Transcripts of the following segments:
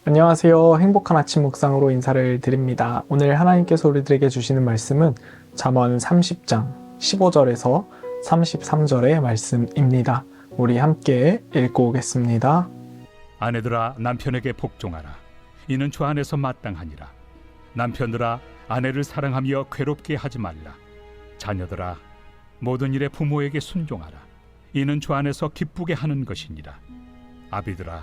안녕하세요. 행복한 아침 묵상으로 인사를 드립니다. 오늘 하나님께서 우리들에게 주시는 말씀은 잠언 30장 15절에서 33절의 말씀입니다. 우리 함께 읽고 오겠습니다. 아내들아 남편에게 복종하라. 이는 주 안에서 마땅하니라. 남편들아 아내를 사랑하며 괴롭게 하지 말라. 자녀들아 모든 일에 부모에게 순종하라. 이는 주 안에서 기쁘게 하는 것이니라. 아비들아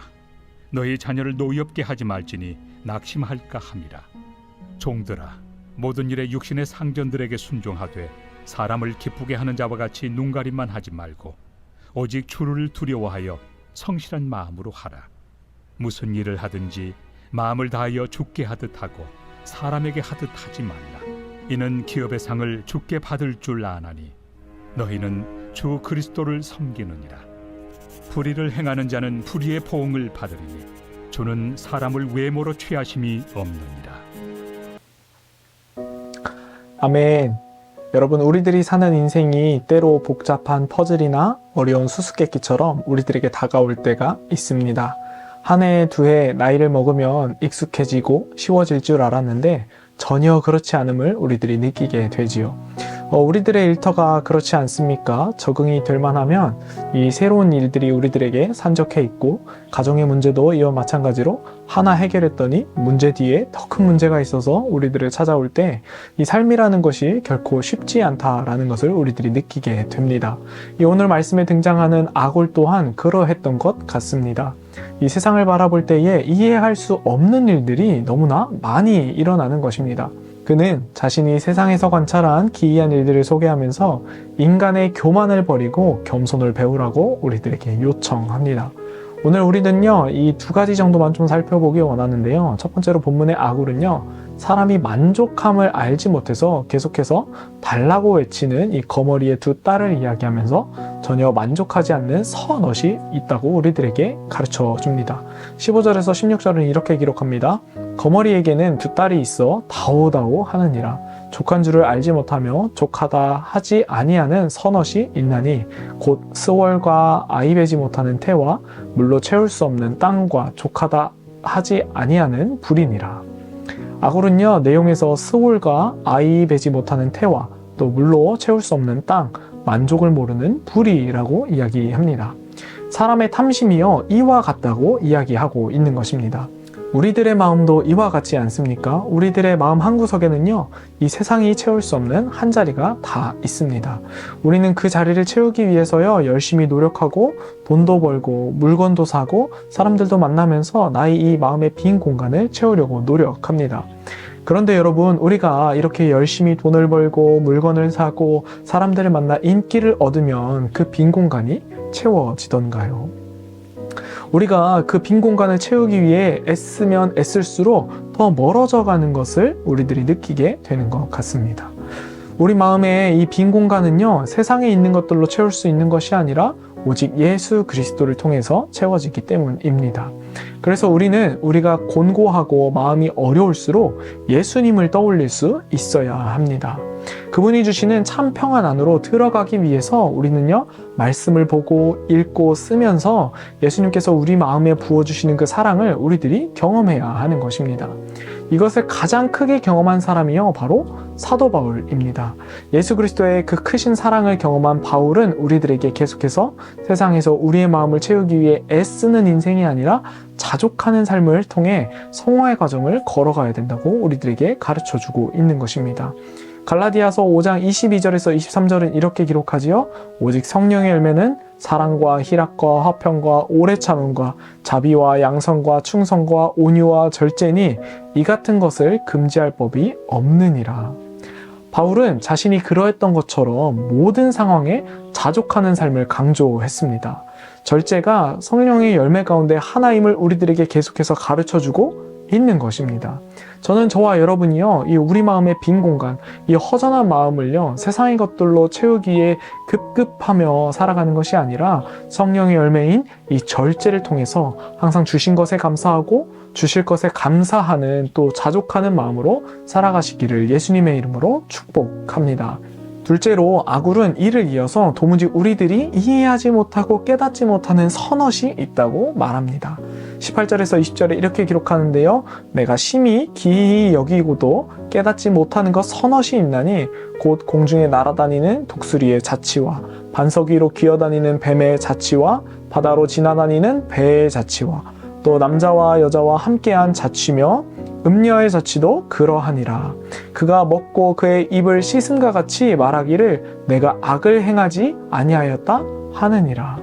너희 자녀를 노엽게 하지 말지니 낙심할까 함이라. 종들아 모든 일에 육신의 상전들에게 순종하되 사람을 기쁘게 하는 자와 같이 눈가림만 하지 말고 오직 주를 두려워하여 성실한 마음으로 하라. 무슨 일을 하든지 마음을 다하여 주께 하듯 하고 사람에게 하듯 하지 말라. 이는 기업의 상을 주께 받을 줄 아나니 너희는 주 그리스도를 섬기느니라. 불의를 행하는 자는 불의의 보응을 받으리니 주는 사람을 외모로 취하심이 없느니라. 아멘. 여러분, 우리들이 사는 인생이 때로 복잡한 퍼즐이나 어려운 수수께끼처럼 우리들에게 다가올 때가 있습니다. 한 해, 두 해 나이를 먹으면 익숙해지고 쉬워질 줄 알았는데 전혀 그렇지 않음을 우리들이 느끼게 되지요. 우리들의 일터가 그렇지 않습니까? 적응이 될 만하면 이 새로운 일들이 우리들에게 산적해 있고, 가정의 문제도 이와 마찬가지로 하나 해결했더니 문제 뒤에 더 큰 문제가 있어서 우리들을 찾아올 때 이 삶이라는 것이 결코 쉽지 않다라는 것을 우리들이 느끼게 됩니다. 이 오늘 말씀에 등장하는 아골 또한 그러했던 것 같습니다. 이 세상을 바라볼 때에 이해할 수 없는 일들이 너무나 많이 일어나는 것입니다. 그는 자신이 세상에서 관찰한 기이한 일들을 소개하면서 인간의 교만을 버리고 겸손을 배우라고 우리들에게 요청합니다. 오늘 우리는요, 이 두 가지 정도만 좀 살펴보기 원하는데요. 첫 번째로 본문의 아굴은요, 사람이 만족함을 알지 못해서 계속해서 달라고 외치는 이 거머리의 두 딸을 이야기하면서 전혀 만족하지 않는 서넛이 있다고 우리들에게 가르쳐 줍니다. 15절에서 16절은 이렇게 기록합니다. 거머리에게는 두 딸이 있어 다오다오 하느니라. 족한 줄을 알지 못하며 족하다 하지 아니하는 서넛이 있나니 곧 스월과 아이 베지 못하는 태와 물로 채울 수 없는 땅과 족하다 하지 아니하는 불이니라. 아굴은요, 내용에서 스월과 아이 베지 못하는 태와 또 물로 채울 수 없는 땅, 만족을 모르는 불이라고 이야기합니다. 사람의 탐심이요, 이와 같다고 이야기하고 있는 것입니다. 우리들의 마음도 이와 같지 않습니까? 우리들의 마음 한구석에는요, 이 세상이 채울 수 없는 한 자리가 다 있습니다. 우리는 그 자리를 채우기 위해서요, 열심히 노력하고 돈도 벌고 물건도 사고 사람들도 만나면서 나의 이 마음의 빈 공간을 채우려고 노력합니다. 그런데 여러분, 우리가 이렇게 열심히 돈을 벌고 물건을 사고 사람들을 만나 인기를 얻으면 그 빈 공간이 채워지던가요? 우리가 그 빈 공간을 채우기 위해 애쓰면 애쓸수록 더 멀어져 가는 것을 우리들이 느끼게 되는 것 같습니다. 우리 마음의 이 빈 공간은요, 세상에 있는 것들로 채울 수 있는 것이 아니라 오직 예수 그리스도를 통해서 채워지기 때문입니다. 그래서 우리는 우리가 곤고하고 마음이 어려울수록 예수님을 떠올릴 수 있어야 합니다. 그분이 주시는 참 평안 안으로 들어가기 위해서 우리는요, 말씀을 보고 읽고 쓰면서 예수님께서 우리 마음에 부어주시는 그 사랑을 우리들이 경험해야 하는 것입니다. 이것을 가장 크게 경험한 사람이요, 바로 사도 바울입니다. 예수 그리스도의 그 크신 사랑을 경험한 바울은 우리들에게 계속해서 세상에서 우리의 마음을 채우기 위해 애쓰는 인생이 아니라 자족하는 삶을 통해 성화의 과정을 걸어가야 된다고 우리들에게 가르쳐주고 있는 것입니다. 갈라디아서 5장 22절에서 23절은 이렇게 기록하지요. 오직 성령의 열매는 사랑과 희락과 화평과 오래 참음과 자비와 양선과 충성과 온유와 절제니 이 같은 것을 금지할 법이 없느니라. 바울은 자신이 그러했던 것처럼 모든 상황에 자족하는 삶을 강조했습니다. 절제가 성령의 열매 가운데 하나임을 우리들에게 계속해서 가르쳐주고 있는 것입니다. 저는 저와 여러분이요, 이 우리 마음의 빈 공간, 이 허전한 마음을요, 세상의 것들로 채우기에 급급하며 살아가는 것이 아니라 성령의 열매인 이 절제를 통해서 항상 주신 것에 감사하고 주실 것에 감사하는 또 자족하는 마음으로 살아가시기를 예수님의 이름으로 축복합니다. 둘째로 아굴은 이를 이어서 도무지 우리들이 이해하지 못하고 깨닫지 못하는 선엇이 있다고 말합니다. 18절에서 20절에 이렇게 기록하는데요. 내가 심히 기이 여기고도 깨닫지 못하는 것 선엇이 있나니 곧 공중에 날아다니는 독수리의 자치와 반석 위로 기어다니는 뱀의 자치와 바다로 지나다니는 배의 자치와 또 남자와 여자와 함께한 자치며 음녀의 자치도 그러하니라. 그가 먹고 그의 입을 씻음과 같이 말하기를 내가 악을 행하지 아니하였다 하느니라.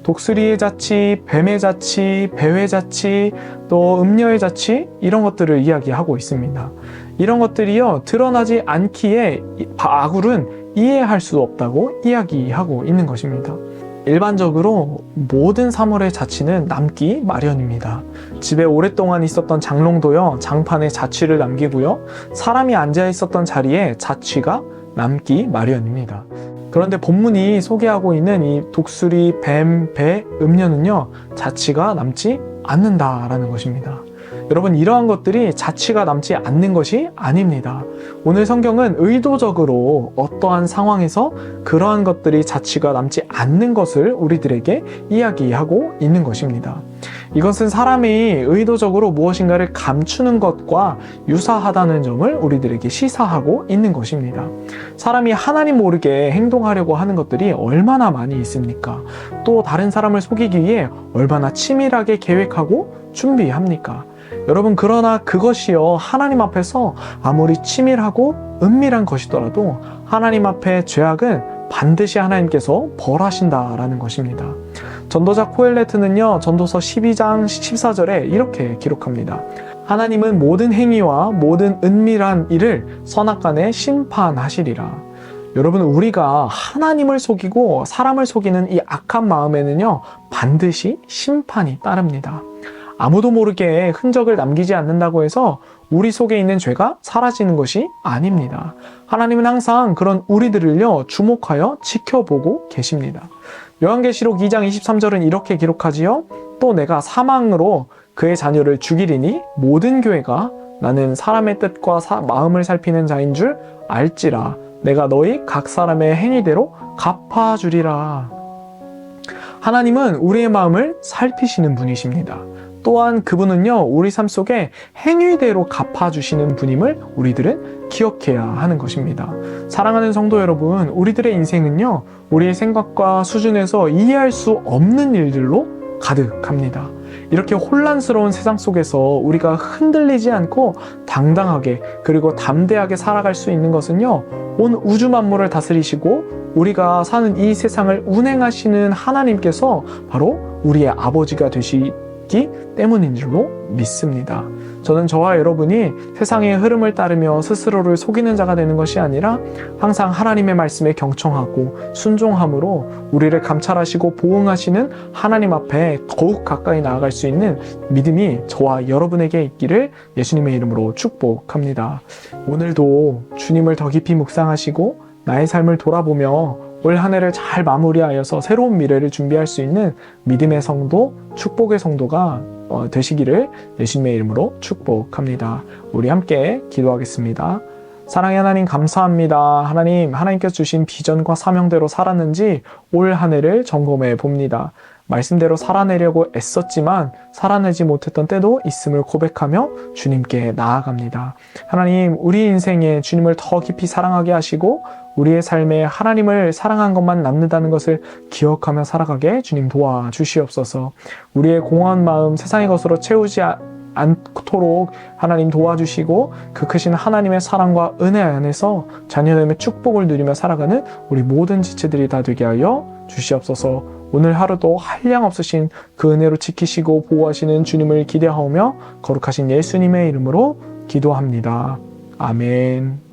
독수리의 자치, 뱀의 자치, 배의 자치, 또 음녀의 자치 이런 것들을 이야기하고 있습니다. 이런 것들이요 드러나지 않기에 아굴은 이해할 수 없다고 이야기하고 있는 것입니다. 일반적으로 모든 사물의 자취는 남기 마련입니다. 집에 오랫동안 있었던 장롱도요, 장판에 자취를 남기고요, 사람이 앉아 있었던 자리에 자취가 남기 마련입니다. 그런데 본문이 소개하고 있는 이 독수리, 뱀, 배, 음녀는요, 자취가 남지 않는다라는 것입니다. 여러분, 이러한 것들이 자취가 남지 않는 것이 아닙니다. 오늘 성경은 의도적으로 어떠한 상황에서 그러한 것들이 자취가 남지 않는 것을 우리들에게 이야기하고 있는 것입니다. 이것은 사람이 의도적으로 무엇인가를 감추는 것과 유사하다는 점을 우리들에게 시사하고 있는 것입니다. 사람이 하나님 모르게 행동하려고 하는 것들이 얼마나 많이 있습니까? 또 다른 사람을 속이기 위해 얼마나 치밀하게 계획하고 준비합니까? 여러분, 그러나 그것이요 하나님 앞에서 아무리 치밀하고 은밀한 것이더라도 하나님 앞에 죄악은 반드시 하나님께서 벌하신다라는 것입니다. 전도자 코엘레트는요 전도서 12장 14절에 이렇게 기록합니다. 하나님은 모든 행위와 모든 은밀한 일을 선악간에 심판하시리라. 여러분, 우리가 하나님을 속이고 사람을 속이는 이 악한 마음에는요 반드시 심판이 따릅니다. 아무도 모르게 흔적을 남기지 않는다고 해서 우리 속에 있는 죄가 사라지는 것이 아닙니다. 하나님은 항상 그런 우리들을요 주목하여 지켜보고 계십니다. 요한계시록 2장 23절은 이렇게 기록하지요. 또 내가 사망으로 그의 자녀를 죽이리니 모든 교회가 나는 사람의 뜻과 마음을 살피는 자인 줄 알지라. 내가 너희 각 사람의 행위대로 갚아주리라. 하나님은 우리의 마음을 살피시는 분이십니다. 또한 그분은요 우리 삶 속에 행위대로 갚아주시는 분임을 우리들은 기억해야 하는 것입니다. 사랑하는 성도 여러분, 우리들의 인생은요 우리의 생각과 수준에서 이해할 수 없는 일들로 가득합니다. 이렇게 혼란스러운 세상 속에서 우리가 흔들리지 않고 당당하게 그리고 담대하게 살아갈 수 있는 것은요 온 우주 만물을 다스리시고 우리가 사는 이 세상을 운행하시는 하나님께서 바로 우리의 아버지가 되시기 때문인 줄로 믿습니다. 저는 저와 여러분이 세상의 흐름을 따르며 스스로를 속이는 자가 되는 것이 아니라 항상 하나님의 말씀에 경청하고 순종함으로 우리를 감찰하시고 보응하시는 하나님 앞에 더욱 가까이 나아갈 수 있는 믿음이 저와 여러분에게 있기를 예수님의 이름으로 축복합니다. 오늘도 주님을 더 깊이 묵상하시고 나의 삶을 돌아보며 올 한 해를 잘 마무리하여서 새로운 미래를 준비할 수 있는 믿음의 성도, 축복의 성도가 되시기를 예수님의 이름으로 축복합니다. 우리 함께 기도하겠습니다. 사랑의 하나님, 감사합니다. 하나님께서 주신 비전과 사명대로 살았는지 올 한 해를 점검해 봅니다. 말씀대로 살아내려고 애썼지만 살아내지 못했던 때도 있음을 고백하며 주님께 나아갑니다. 하나님, 우리 인생에 주님을 더 깊이 사랑하게 하시고 우리의 삶에 하나님을 사랑한 것만 남는다는 것을 기억하며 살아가게 주님 도와주시옵소서. 우리의 공허한 마음 세상의 것으로 채우지 않도록 하나님 도와주시고 그 크신 하나님의 사랑과 은혜 안에서 자녀됨의 축복을 누리며 살아가는 우리 모든 지체들이 다 되게 하여 주시옵소서. 오늘 하루도 한량 없으신 그 은혜로 지키시고 보호하시는 주님을 기대하오며 거룩하신 예수님의 이름으로 기도합니다. 아멘.